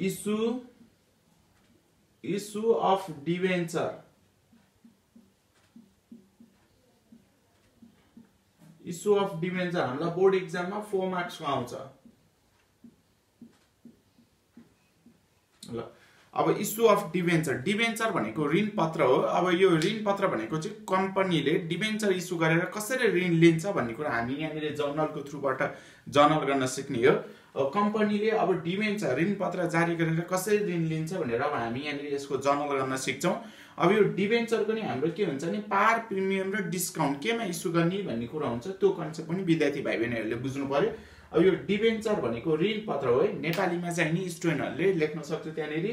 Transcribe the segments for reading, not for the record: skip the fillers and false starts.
issue of debenture. Issue of debenture हामीलाई board एक्जाममा 4 marks को आउँछ ल। अब इस्यु अफ डिबेन्चर, डिबेन्चर भनेको ऋण पत्र हो। अब यो ऋण पत्र भनेको चाहिँ कम्पनीले डिबेन्चर इस्यु गरेर कसरी ऋण लिन्छ भन्ने कुरा हामी यहाँनिर जर्नलको थ्रुबाट जर्नल गर्न सिक्ने हो। कम्पनीले अब डिबेन्चर ऋण पत्र जारी गरेर कसरी ऋण लिन्छ भनेर अब हामी यहाँनिर यसको जर्नल गर्न सिक्छौं। अब यो डिबेन्चरको नि हाम्रो के हुन्छ नि पार प्रिमियम र डिस्काउन्ट केमा इस्यु गर्ने भन्ने कुरा हुन्छ। त्यो कन्सेप्ट पनि विद्यार्थी भाइ बहिनीहरूले बुझ्नु पर्यो। अब यो डिबेन्चर भनेको ऋण पत्र हो है, नेपालीमा चाहिँ नि स्टुडेन्टहरूले लेख्न सक्छ त्यहाँनिर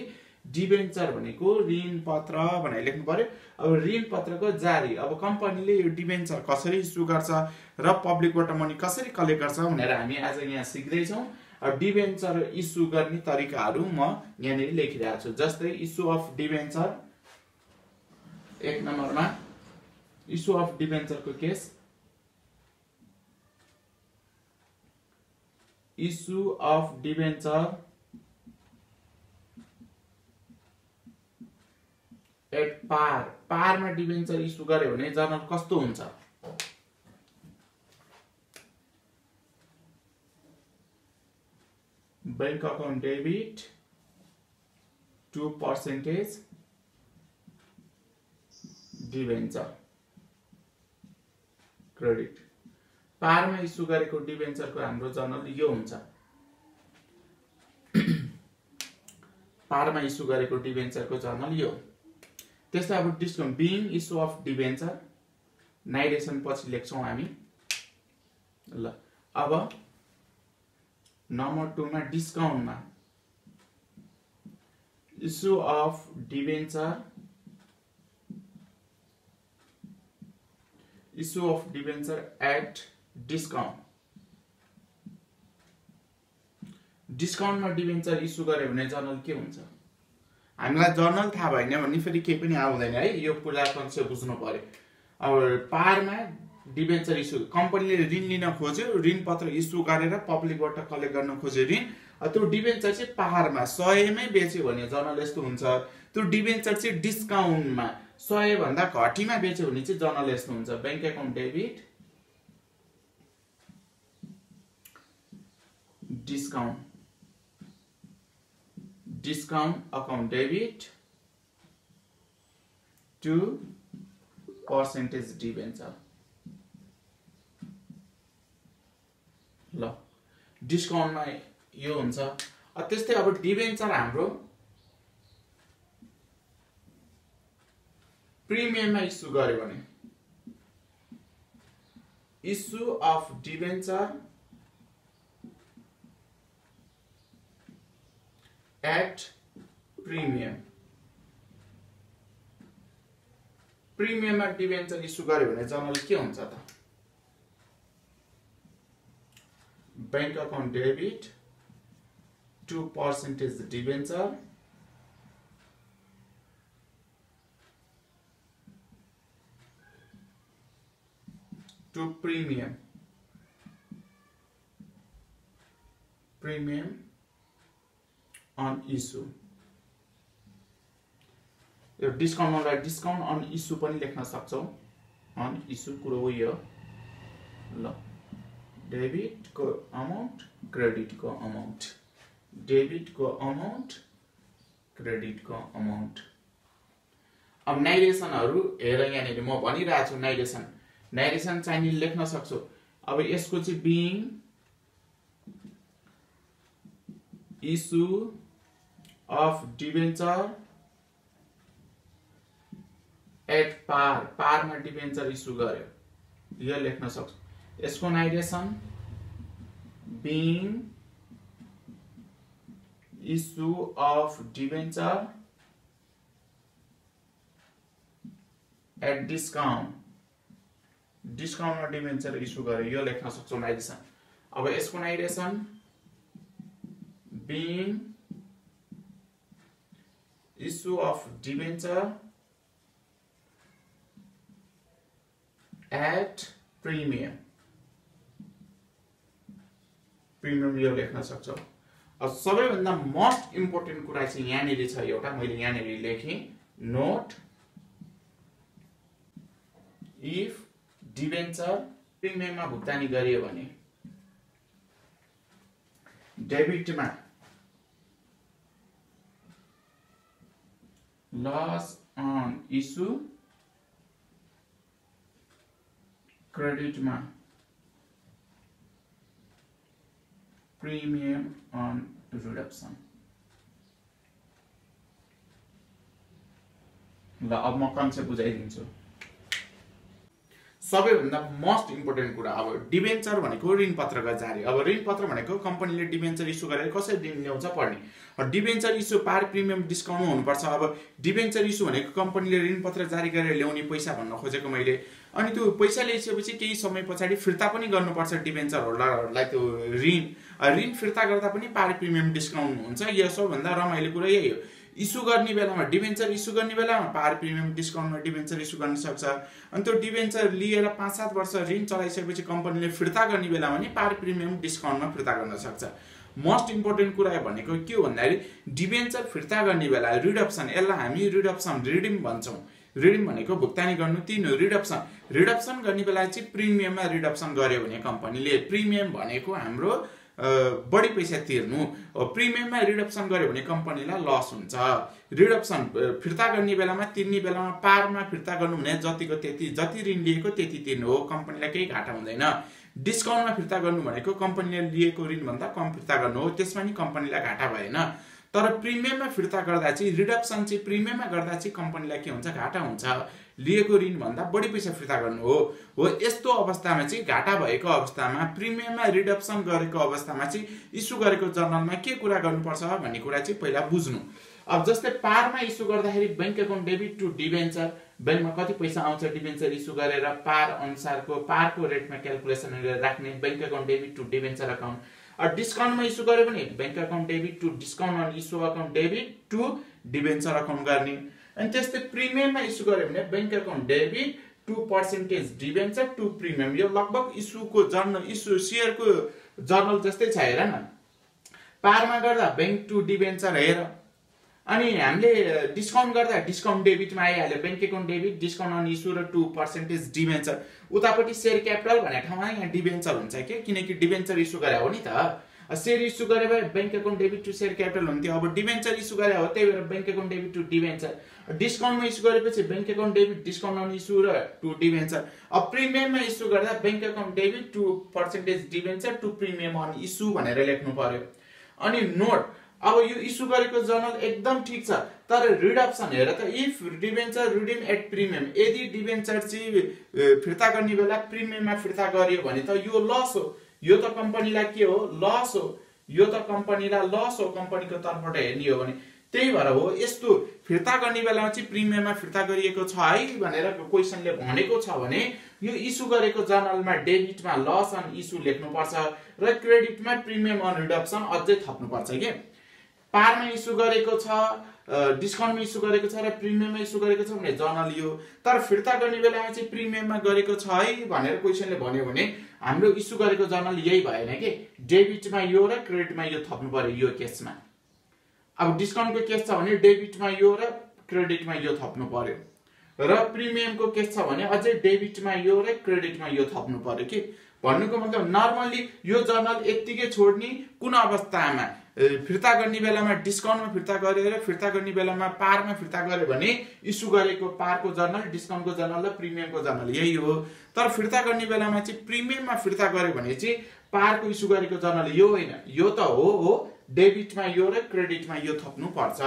डिबेन्चर भनेको ऋण पत्र भनेर लेख्नु पर्यो। अब ऋण पत्रको जारी, अब कम्पनीले यो डिबेन्चर कसरी इस्यु गर्छ र पब्लिकबाट मनी कसरी कलेक्ट गर्छ भनेर हामी आज यहाँ सिक्दै छौं। अब डिबेन्चर इस्यु गर्ने तरिकाहरू म यहाँनिर लेखिरहेको छु। जस्तै इस्यु अफ डिबेन्चर 1 नम्बरमा इस्यु अफ डिबेन्चरको case, issue of debenture at par, पारमा डिबेन्चर इस्यु गर्यो भने जर्नल कस्तो हुन्छ? Bank account debit to percentage debenture credit. पारमा इस्यु गरेको डिबेन्चरको हाम्रो जर्नल यो हुन्छ। पारमा इस्यु गरेको डिबेन्चरको जर्नल यो। त्यस्तै अब discount being issue of debenture narration पछि लेख्छौं हामी ल। अब नम्बर 2 मा डिस्काउन्टमा issue of debenture, issue of debenture at discount. डिस्काउन्टमा डिबेन्चर इस्यु गर्यो भने जर्नल के हुन्छ? हामीलाई जर्नल थाहा भएन भने फेरि केही पनि आउँदैन है, यो पुरा कन्सेप्ट बुझ्नु पर्यो। अब पारमा डिबेन्चर इस्यु, कम्पनीले ऋण लिन खोज्यो, ऋण पत्र इस्यु गरेर पब्लिकबाट कलेक्ट गर्न खोज्यो ऋण, त्यो डिबेन्चर चाहिँ पारमा 100 मै बेच्यो भने जर्नल यस्तो हुन्छ। त्यो डिबेन्चर चाहिँ डिस्काउन्टमा 100 भन्दा घटीमा बेच्यो भने चाहिँ जर्नल यस्तो हुन्छ। Bank account debit discount, discount account debit to percentage debenture ल। डिस्काउन्टमा यो हुन्छ। त्यस्तै अब डिबेन्चर हाम्रो प्रिमियममा इस्यु गर्यो भने issue of debenture at premium. प्रिमियममा डिबेन्चर इस्यु गर्यो भने जर्नल के हुन्छ त? Bank account debit to percentage debenture to premium, premium on issue. यो डिस्काउन्टलाई डिस्काउन्ट अन इस्यु पनि लेख्न सक्छौ। अन इस्यु कुरो हो यो ल। डेबिट को अमाउन्ट, क्रेडिट को अमाउन्ट, डेबिट को अमाउन्ट, क्रेडिट को अमाउन्ट। अब नाइरेसनहरु हेर यहाँनिर म भनिरहेको छु। नाइरेसन, नाइरेसन चाहिँ लेख्न सक्छौ। अब यसको चाहिँ being issue of debenture at par, पारमा डिबेन्चर इस्यु गर्यो यो लेख्न सक्छौ। यसको narration being issue of debenture at discount, discount मा डिबेन्चर इस्यु गरे यो लेख्न सक्छौ नाइरेसन। अब यसको narration being issue of debenture at premium, premium यो लेख्न सक्छौ। अब सबैभन्दा मोस्ट इम्पोर्टेन्ट कुरा चाहिँ यहाँनिर छ एउटा, मैले यहाँनिर लेखेँ, नोट इफ डिबेन्चर प्रिमियममा भुक्तानी गरियो भने डेबिटमा लस अन इस्यु, क्रेडिटमा प्रिमियम अन रिडक्सन। ल अब म कन्सेप्ट बुझाइदिन्छु। सबैभन्दा मोस्ट इम्पोर्टेन्ट कुरा, अब डिबेन्चर भनेको ऋणपत्रका जारी। अब ऋणपत्र भनेको कम्पनीले डिबेन्चर इस्यु गरेर कसरी ऋण ल्याउँछ पढ्ने। डिबेन्चर इस्यु पार प्रिमियम डिस्काउन्टमा हुनुपर्छ। अब डिबेन्चर इस्यु भनेको कम्पनीले ऋणपत्र जारी गरेर ल्याउने पैसा भन्न खोजेको मैले। अनि त्यो पैसा ल्याइसकेपछि केही समय पछाडि फिर्ता पनि गर्नुपर्छ डिबेन्चर होल्डरहरूलाई त्यो ऋण फिर्ता गर्दा पनि पार प्रिमियम डिस्काउन्ट हुन्छ। यो सबभन्दा रमाइलो कुरा यही हो। इस्यु गर्ने बेलामा डिबेन्चर इस्यु गर्ने बेलामा पार प्रिमियम डिस्काउन्टमा डिबेन्चर इस्यु गर्न सक्छ। अनि त्यो डिबेन्चर लिएर 5-7 वर्ष ऋण चलाइसकेपछि कम्पनीले फिर्ता गर्ने बेलामा नि पार प्रिमियम डिस्काउन्टमा फिर्ता गर्न सक्छ। मोस्ट इम्पोर्टेन्ट कुरा भनेको के हो भन्दाखेरि डिबेन्चर फिर्ता गर्ने बेला रिडक्सन, यसलाई हामी रिडक्सन रिडिम भन्छौँ। रिडिम भनेको भुक्तानी गर्नु, तीन हो रिडक्सन गर्ने बेला चाहिँ प्रिमियममा रिडक्सन गर्यो भने कम्पनीले, प्रिमियम भनेको हाम्रो बढी पैसा तिर्नु, प्रिमियममा रिडक्सन गर्यो भने कम्पनीलाई लस हुन्छ। रिडक्सन फिर्ता गर्ने बेलामा तिर्ने बेलामा पारमा फिर्ता गर्नु भने जतिको त्यति, जति ऋण लिएको त्यति तिर्नु हो, कम्पनीलाई केही घाटा हुँदैन। डिस्काउन्टमा फिर्ता गर्नु भनेको कम्पनीले लिएको ऋणभन्दा कम फिर्ता गर्नु हो, त्यसमा नि कम्पनीलाई घाटा भएन। तर प्रिमियममा फिर्ता गर्दा चाहिँ रिडक्सन चाहिँ प्रिमियममा गर्दा चाहिँ कम्पनीलाई के हुन्छ, घाटा हुन्छ। लिएको ऋणभन्दा बढी पैसा फिर्ता गर्नु हो। यस्तो अवस्थामा चाहिँ घाटा भएको अवस्थामा प्रिमियममा रिडक्सन गरेको अवस्थामा चाहिँ इस्यु गरेको जर्नलमा के कुरा गर्नुपर्छ भन्ने कुरा चाहिँ पहिला बुझ्नु। अब जस्तै पारमा इस्यु गर्दाखेरि bank account debit to debenture, बैंकमा कति पैसा आउँछ डिबेन्चर इस्यु गरेर पार अनुसारको पारको रेटमा क्यालकुलेसन गरेर राख्ने, bank account debit to debenture account. डिस्काउन्टमा इस्यु गर्यो भने bank account debit to discount on issue account debit to debenture account गर्ने। अनि त्यस्तै प्रिमियममा इस्यु गर्यो भने bank account debit to percentage debenture to premium. यो लगभग इस्युको जर्नल, इस्यु सेयरको जर्नल जस्तै छ, हेर न। पारमा गर्दा बैंक टु डिबेन्चर हेर, अनि हामीले डिस्काउन्ट गर्दा डिस्काउन्ट डेबिटमा आइहाल्यो, bank account debit discount on issue र टु पर्सेन्टेज डिबेन्चर। उतापट्टि सेयर क्यापिटल भन्ने ठाउँमा यहाँ डिबेन्चर हुन्छ के, किनकि डिबेन्चर इस्यु गरे हो नि त। सेयर इस्यु गरे भए bank account debit to share capital हुन्थ्यो। अब डिबेन्चर इस्यु गरे हो, त्यही भएर bank account debit to debenture. डिस्काउन्टमा इस्यु गरेपछि bank account debit discount on issue र टु डिबेन्चर। अब प्रिमियममा इस्यु गर्दा bank account debit to percentage debenture to premium on issue भनेर लेख्नु पर्यो। अनि नोट, अब यो इस्यु गरेको जर्नल एकदम ठिक छ, तर रिडक्सन हेर त, if debenture redeem at premium, यदि डिबेन्चर चाहिँ फिर्ता गर्ने बेला प्रिमियममा फिर्ता गरियो भने त यो लस हो। यो त कम्पनीलाई के हो, लस हो। यो त कम्पनीलाई लस हो कम्पनीको तर्फबाट हेर्ने हो भने। त्यही भएर हो यस्तो फिर्ता गर्ने बेलामा चाहिँ प्रिमियममा फिर्ता गरिएको छ है भनेर क्वेसनले भनेको छ भने यो इस्यु गरेको जर्नलमा डेबिटमा लस अन इस्यु लेख्नुपर्छ र क्रेडिटमा प्रिमियम अन रिडक्सन अझै थप्नुपर्छ के। पारमा इस्यु गरेको छ, डिस्काउन्टमा इस्यु गरेको छ र प्रिमियममा इस्यु गरेको छ भने जर्नल यो, तर फिर्ता गर्ने बेलामा चाहिँ प्रिमियममा गरेको छ है भनेर क्वेसनले भन्यो भने हाम्रो इस्यु गरेको जर्नल यही भएन के, डेबिटमा यो र क्रेडिटमा यो थप्नु पर्यो यो केसमा। अब डिस्काउन्टको केस छ भने डेबिटमा यो र क्रेडिटमा यो थप्नु पर्यो, र प्रिमियमको केस छ भने अझै डेबिटमा यो र क्रेडिटमा यो थप्नु पर्यो के। भन्नुको मतलब नर्मली यो जर्नल यत्तिकै छोड्ने, कुन अवस्थामा फिर्ता गर्ने बेलामा डिस्काउन्टमा फिर्ता गरेर फिर्ता गर्ने बेलामा पारमा फिर्ता गर्यो भने इस्यु गरेको पारको जर्नल, डिस्काउन्टको जर्नल र प्रिमियमको जर्नल यही हो। तर फिर्ता गर्ने बेलामा चाहिँ प्रिमियममा फिर्ता गर्यो भने चाहिँ पारको इस्यु गरेको जर्नल यो होइन, यो त हो डेबिटमा यो र क्रेडिटमा यो थप्नु पर्छ।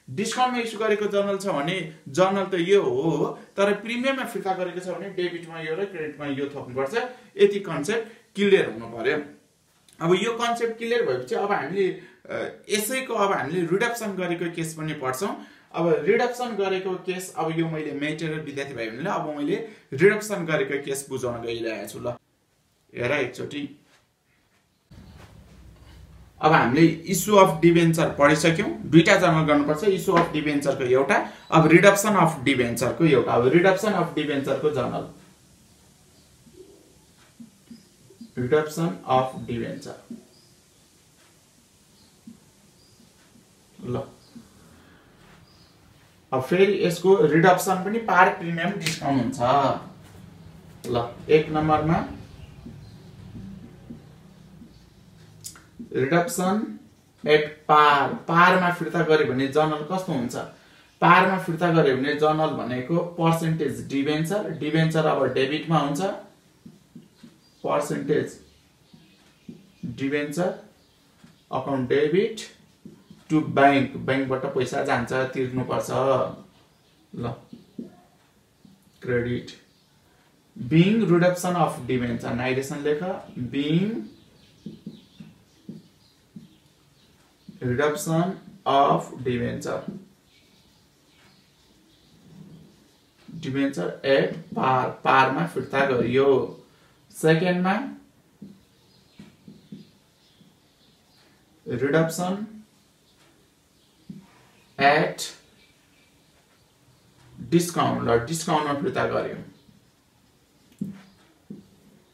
डिस्काउन्टमा इस्यु गरेको जर्नल छ भने जर्नल त यो हो, तर प्रिमियममा फिर्ता गरेको छ भने डेबिटमा यो र क्रेडिटमा यो थप्नुपर्छ। यति कन्सेप्ट क्लियर हुनु पर्यो। अब यो कन्सेप्ट क्लियर भएपछि अब हामीले यसैको अब हामीले रिडक्सन गरेको केस पनि पढ्छौँ। अब रिडक्सन गरेको केस, अब यो मैले मेटेरियल विद्यार्थी भाइ बहिनीले अब मैले रिडक्सन गरेको केस बुझाउन गइरहेको छु। ल हेर एकचोटि, अब हामीले इस्यु अफ डिबेन्चर पढिसक्यौँ। दुईटा जर्नल गर्नुपर्छ, इस्यु अफ डिबेन्चरको एउटा, अब रिडक्सन अफ डिबेन्चरको एउटा। अब रिडक्सन अफ डिबेन्चरको जर्नल, रिडक्सन अफ डिबेन्चर ल अब फेरि यसको रिडक्सन पनि पार प्रिमियम डिस्काउन्ट हुन्छ। ल 1 नम्बरमा रिडक्सन एट पार, पारमा फिर्ता गर्यो भने जर्नल कस्तो हुन्छ? पारमा फिर्ता गर्यो भने जर्नल भनेको पर्सेन्टेज डिबेन्चर, डिबेन्चर अब डेबिटमा हुन्छ, percentage debenture account debit to bank, बैंकबाट पैसा जान्छ तिर्नु पर्छ। ल credit being reduction of debenture, narration लेख, being reduction of debenture, debenture at par, पारमा फिर्ता गरियो। सेकेन्डमा रिडक्सन एट डिस्काउन्ट, ल डिस्काउन्टमा फिर्ता गर्यो,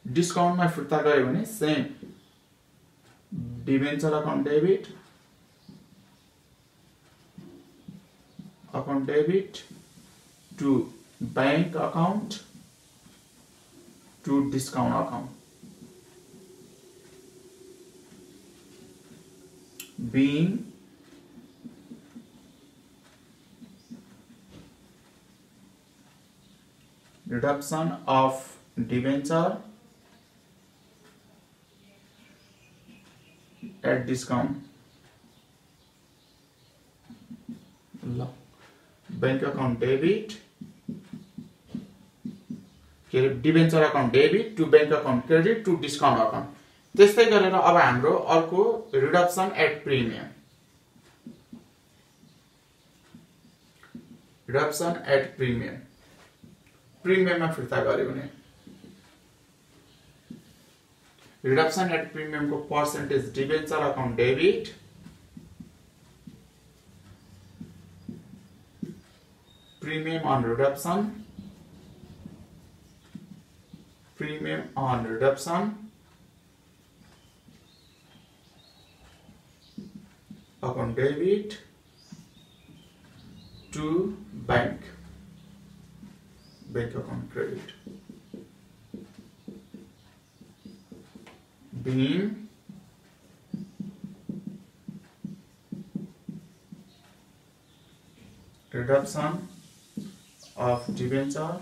डिस्काउन्टमा फिर्ता गर्यो भने same debenture account debit, account debit to bank account to discount account, being reduction of debenture at discount। ल बैंक अकाउन्ट डेबिट के अरे debenture account debit to bank account credit to discount account. त्यस्तै गरेर अब हाम्रो अर्को reduction at premium, reduction at premium, प्रिमियममा फिर्ता गर्यो भने रिडक्सन एट प्रिमियमको percentage debenture account debit premium on reduction, premium on reduction account debit to bank, bank account credit, being reduction of debenture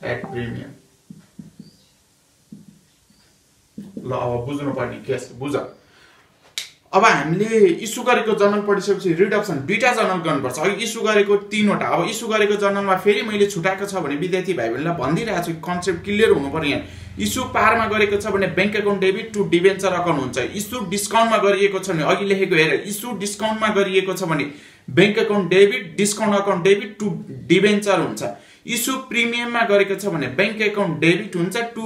at premium। ल अब बुझ्नु पर्ने case बुझ। अब हामीले इस्यु गरेको जर्नल पढिसकेपछि रिडक्सन दुईटा जर्नल गर्नुपर्छ। अघि इस्यु गरेको 3वटा, अब इस्यु गरेको जर्नलमा फेरि मैले छुटाएको छ भने विद्यार्थी भाइबहरुलाई भनिदिरहेको छु, कन्सेप्ट क्लियर हुनु पर्यो। यहाँ इस्यु पारमा गरेको छ भने bank account debit to debenture account हुन्छ। इस्यु डिस्काउन्टमा गरिएको छ भने अघि लेखेको हेर, इस्यु डिस्काउन्टमा गरिएको छ भने bank account debit discount account debit to debenture हुन्छ। इस्यु प्रिमियममा गरेको छ भने बैंक अकाउन्ट डेबिट हुन्छ to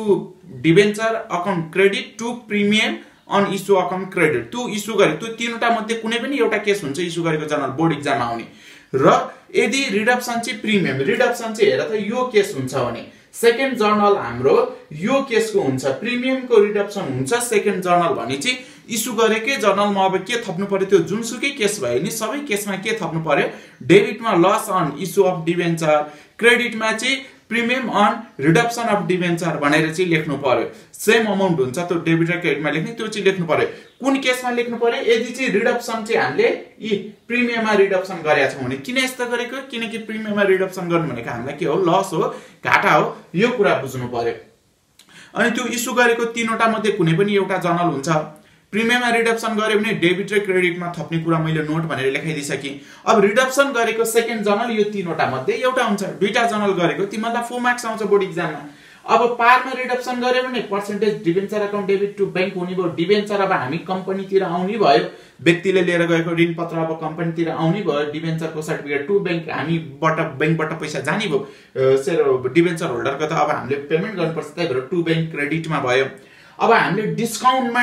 debenture account credit to premium on issue account credit. त्यो इस्यु गरे त्यो 3वटा मध्ये कुनै पनि एउटा केस हुन्छ इस्यु गरेको जर्नल बोर्ड एक्जाममा आउने। र यदि रिडक्सन चाहिँ प्रिमियम, रिडक्सन चाहिँ हेर त यो केस हुन्छ भने सेकेन्ड जर्नल हाम्रो यो केसको हुन्छ, प्रिमियमको रिडक्सन हुन्छ सेकेन्ड जर्नल भने चाहिँ इस्यु गरेकै जर्नलमा अब के थप्नु पर्यो, त्यो जुनसुकै केस भयो नि सबै केसमा के थप्नु पर्यो, डेबिटमा loss on issue of debenture, क्रेडिटमा चाहिँ premium on reduction of debenture भनेर चाहिँ लेख्नु पर्यो। सेम अमाउन्ट हुन्छ त्यो डेबिट र क्रेडिटमा लेख्ने, त्यो चाहिँ लेख्नु पर्यो। कुन केसमा लेख्नु पर्यो, यदि चाहिँ रिडक्सन चाहिँ हामीले यी प्रिमियममा रिडक्सन गरेका छौँ भने। किन यस्तो गरेको, किनकि प्रिमियममा रिडक्सन गर्नु भनेको हामीलाई के हो, लस हो, घाटा हो, यो कुरा बुझ्नु पर्यो। अनि त्यो इस्यु गरेको 3वटा मध्ये कुनै पनि एउटा जर्नल हुन्छ। प्रिमियममा रिडक्सन गर्यो भने डेबिट र क्रेडिटमा थप्ने कुरा मैले नोट भनेर लेखाइदिइसकेँ। अब रिडक्सन गरेको सेकेन्ड जर्नल यो 3वटा मध्ये एउटा हुन्छ, 2टा जर्नल गरेको तिमीलाई 4 मार्क्स आउँछ बोर्ड एक्जाममा। अब पारमा रिडक्सन गर्यो भने percentage debenture account debit to bank हुने भयो। डिबेन्चर अब हामी कम्पनीतिर आउने भयो, व्यक्तिले लिएर गएको ऋण पत्र अब कम्पनीतिर आउने भयो, डिबेन्चरको सर्टिफिकेट टु बैंक हामीबाट बैंकबाट पैसा जाने भयो, डिबेन्चर होल्डरको त अब हामीले पेमेन्ट गर्नुपर्छ, त्यही भएर टु बैंक क्रेडिटमा भयो। अब हामीले डिस्काउन्टमा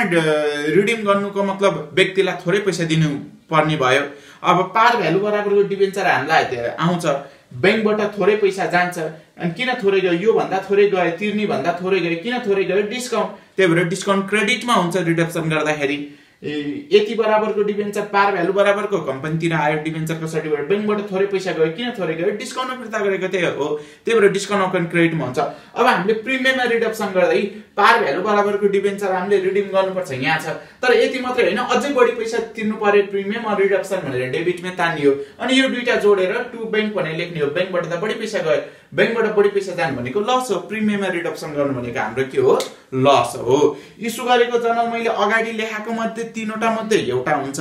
रिडिम गर्नुको मतलब व्यक्तिलाई थोरै पैसा दिनु पर्ने भयो। अब पार भ्यालु बराबरको डिबेन्चर हामीलाई आउँछ, बैंकबाट थोरै पैसा जान्छ, अनि किन थोरै गयो, यो भन्दा थोरै गयो, तिर्नी भन्दा थोरै गयो, किन थोरै गयो, डिस्काउन्ट। त्यही भएर डिस्काउन्ट क्रेडिटमा हुन्छ रिडक्सन गर्दाखेरि। यति बराबरको डिबेन्चर पार भ्यालु बराबरको कम्पनीतिर आयो, डिबेन्चरको सर्टिफिकेट बैंकबाट थोरै पैसा गयो, किन थोरै गयो, डिस्काउन्टमा फिर्ता गरेको त्यही हो। त्यही भएर डिस्काउन्ट अकाउन्ट क्रेडिटमा हुन्छ। अब हामीले प्रिमियममा रिडक्सन गर्दै पार भ्यालु बराबरको डिबेन्चर हामीले रिडिम गर्नुपर्छ यहाँ छ, तर यति मात्रै होइन, अझै बढी पैसा तिर्नु पर्यो प्रिमियम र रिडक्सन भनेर डेबिटमा तानियो। अनि यो दुईटा जोडेर टु बैंक भनेर लेख्ने हो। बैंकबाट त बढी पैसा गयो, बैंकबाट बढी पैसा जानु भनेको लस हो। प्रिमियममा रिडक्सन गर्नु भनेको हाम्रो के हो, लस हो। इस्यु गरेको जर्नल मैले अगाडि लेखाएको मध्ये 3वटा मध्ये एउटा हुन्छ।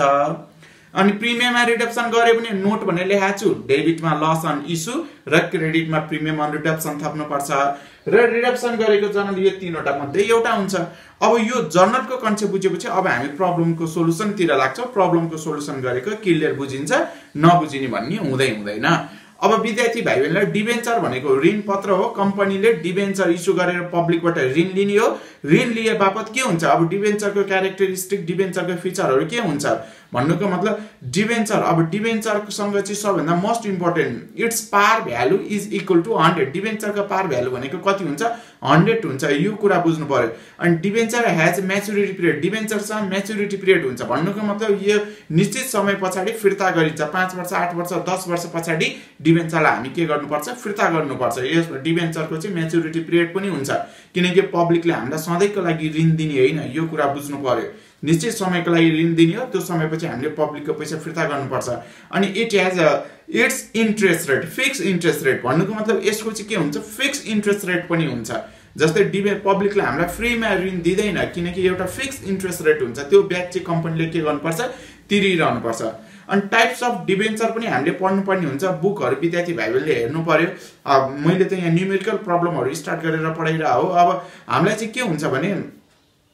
अनि प्रिमियममा रिडक्सन गरे पनि नोट भनेर लेखाएको छु, डेबिटमा लस अन इस्यु र क्रेडिटमा प्रिमियम अन रिडक्सन थप्नु पर्छ। र रिडक्सन गरेको जर्नल यो 3वटा मध्ये एउटा हुन्छ। अब यो जर्नलको कन्सेप्ट बुझेपछि अब हामी प्रब्लमको सोलुसनतिर लाग्छौँ। प्रब्लमको सोलुसन गरेको क्लियर बुझिन्छ, नबुझिने भन्ने हुँदैन। अब विद्यार्थी भाइ बहिनीलाई डिबेन्चर भनेको ऋण पत्र हो। कम्पनीले डिबेन्चर इस्यु गरेर पब्लिकबाट ऋण लिने हो। ऋण लिए बापत के हुन्छ, अब डिबेन्चरको क्यारेक्टरिस्टिक, डिबेन्चरको फिचरहरू के हुन्छ भन्नुको मतलब डिबेन्चर, अब डिबेन्चरसँग चाहिँ सबभन्दा मोस्ट इम्पोर्टेन्ट इट्स पार भ्यालु इज इक्वल टु 100। डिबेन्चरको पार भ्यालु भनेको कति हुन्छ, 100 हुन्छ। यो कुरा बुझ्नु पर्यो। अनि डिबेन्चर हैज म्याच्युरिटी पिरियड, डिबेन्चरसँग म्याच्युरिटी पिरियड हुन्छ भन्नुको मतलब यो निश्चित समय पछाडि फिर्ता गरिन्छ। 5 वर्ष, 8 वर्ष, 10 वर्ष पछाडि डिबेन्चरलाई हामी के गर्नुपर्छ, फिर्ता गर्नुपर्छ। यस डिबेन्चरको चाहिँ म्याच्युरिटी पिरियड पनि हुन्छ, किनकि पब्लिकले हामीलाई सधैँको लागि ऋण दिने होइन, यो कुरा बुझ्नु पर्यो। निश्चित समयको लागि ऋण दिने हो, त्यो समयपछि हामीले पब्लिकको पैसा फिर्ता गर्नुपर्छ। अनि it has its interest rate, fix interest rate भन्नुको मतलब यसको चाहिँ के हुन्छ, फिक्स इन्ट्रेस्ट रेट पनि हुन्छ। जस्तै पब्लिकले हामीलाई फ्रीमा ऋण दिँदैन, किनकि एउटा फिक्स इन्ट्रेस्ट रेट हुन्छ। त्यो ब्याज चाहिँ कम्पनीले के गर्नुपर्छ, तिरिरहनुपर्छ। अनि टाइप्स अफ डिबेन्चर पनि हामीले पढ्नुपर्ने हुन्छ। बुकहरू विद्यार्थी भाइ बहिनीले हेर्नु पर्यो। मैले त यहाँ न्युमेरिकल प्रब्लमहरू स्टार्ट गरेर पढाइरहेको हो। अब हामीलाई चाहिँ के हुन्छ भने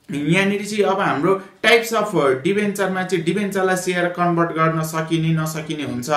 यहाँनिर चाहिँ अब हाम्रो टाइप्स अफ डिबेन्चरमा चाहिँ डिबेन्चरलाई सेयर कन्भर्ट गर्न सकिने नसकिने हुन्छ।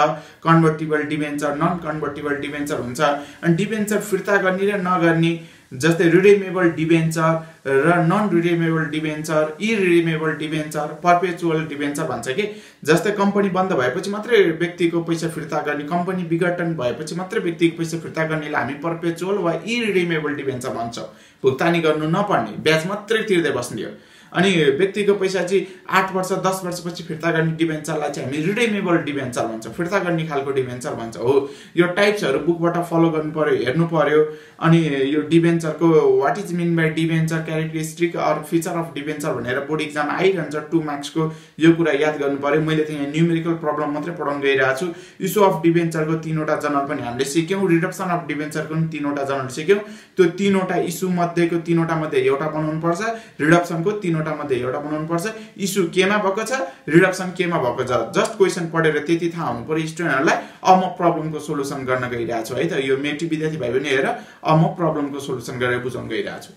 Convertible debenture, non convertible debenture हुन्छ। अनि डिबेन्चर फिर्ता गर्ने र नगर्ने, जस्तै रिडिमेबल डिबेन्चर र non redeemable debenture, irredeemable debenture, perpetual debenture भन्छ कि। जस्तै कम्पनी बन्द भएपछि मात्रै व्यक्तिको पैसा फिर्ता गर्ने, कम्पनी विघटन भएपछि मात्रै व्यक्तिको पैसा फिर्ता गर्नेलाई हामी पर्पेचुअल वा इरिडिमेबल डिबेन्चर भन्छौँ। भुक्तानी गर्नु नपर्ने, ब्याज मात्रै तिर्दै बस्ने हो। अनि व्यक्तिको पैसा चाहिँ 8 वर्ष 10 वर्षपछि फिर्ता गर्ने डिबेन्चरलाई चाहिँ हामी रिडिमेबल डिबेन्चर भन्छौँ, फिर्ता गर्ने खालको डिबेन्चर भन्छ हो। यो टाइप्सहरू बुकबाट फलो गर्नु पर्यो, हेर्नु पर्यो। अनि यो डिबेन्चरको what is mean by debenture, characteristic or feature of debenture भनेर बोर्ड इक्जाम आइरहन्छ 2 मार्क्सको, यो कुरा याद गर्नु पर्यो। मैले त यहाँ न्युमेरिकल प्रब्लम मात्रै पढाउन गइरहेको छु। इस्यु अफ डिबेन्चरको 3वटा जर्नल पनि हामीले सिक्यौँ, रिडक्सन अफ डिबेन्चरको पनि 3वटा जर्नल सिक्यौँ। त्यो 3वटा इस्यु मध्येको 3वटा मध्ये एउटा बनाउनु पर्छ, रिडक्सनको 3वटा मध्ये एउटा बनाउनु पर्छ। इस्यु केमा भएको छ, रिडक्सन केमा भएको छ, जस्ट क्वेसन पढेर त्यति थाहा हुनु पर्यो स्टुडेन्टहरूलाई। अब म प्रब्लमको सोलुसन गर्न गइरहेको छु है त। यो मेट्रिक विद्यार्थी भाइ बहिनी हेरेर अब म प्रब्लमको सोलुसन गरेर बुझाउन गइरहेको छु।